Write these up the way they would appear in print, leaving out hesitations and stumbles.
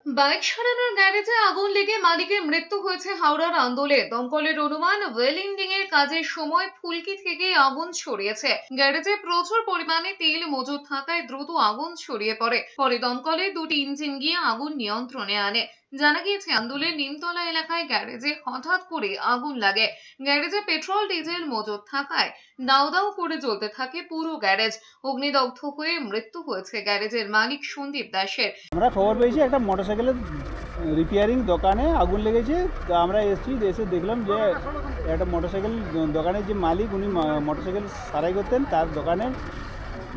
Bike সারানোর গ্যারেজে আগুন লেগে মালিকের মৃত্যু হয়েছে হাওড়ার আন্দোলে। দমকলের অনুমান, ওয়েল্ডিং এর কাজের সময় ফুলকি থেকে আগুন ছড়িয়েছে। গ্যারেজে প্রচুর পরিমাণে তেল মজুদ থাকায় দ্রুত আগুন ছড়িয়ে পরে দমকলের দুটি ইঞ্জিন গিয়ে আগুন নিয়ন্ত্রণে আনে। জানা গিয়েছে, আন্দোলের নিমতলা এলাকায় গ্যারেজে হঠাৎ করে আগুন লাগে। গ্যারেজে পেট্রোল ডিজেল মজুদ থাকায় দাউ দাউ করে জ্বলতে থাকে পুরো গ্যারেজ। অগ্নিদগ্ধ হয়ে মৃত্যু হয়েছে গ্যারেজের মালিক সন্দীপ দাসের। আমরা খবর পেয়েছি একটা মোটরসাইকেলের রিপেয়ারিং দোকানে আগুন লেগেছে। তো আমরা এসে দেখলাম যে একটা মোটরসাইকেল দোকানের যে মালিক, উনি মোটরসাইকেল সারাই করতেন, তার দোকানে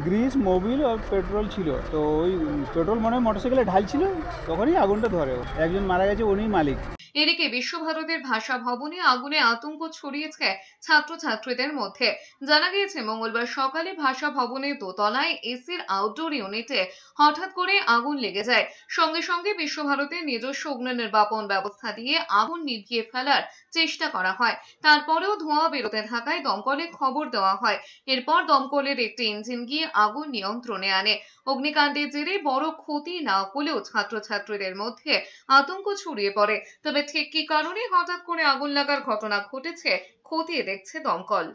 গ্রিস, মোবিল আর পেট্রোল ছিল। তো ওই পেট্রোল মনে হয় মোটরসাইকেলে ঢালছিল, তখনই আগুনটা ধরে। একজন মারা গেছে, উনিই মালিক। এদিকে বিশ্বভারতীর ভাষা ভবনে আগুনে আতঙ্ক ছড়িয়েছে ছাত্রছাত্রীদের মধ্যে। জানা গিয়েছে, মঙ্গলবার সকালে ভাষা ভবনের দোতলায় এসির আউটডোর ইউনিটে হঠাৎ করে আগুন লেগে যায়। সঙ্গে সঙ্গে বিশ্বভারতীর নিজস্ব অগ্নি নির্বাপন ব্যবস্থা দিয়ে আগুন নিভিয়ে ফেলার চেষ্টা করা হয়। তারপরেও ধোঁয়া বেরোতে থাকায় দমকলে খবর দেওয়া হয়। এরপর দমকলের একটি ইঞ্জিন গিয়ে আগুন নিয়ন্ত্রণে আনে। অগ্নিকাণ্ডের জেরে বড় ক্ষতি না হলেও ছাত্রছাত্রীদের মধ্যে আতঙ্ক ছড়িয়ে পড়ে। তবে ঠিক কী কারণে হঠাৎ করে আগুন লাগার ঘটনা ঘটেছে খতিয়ে দেখছে দমকল।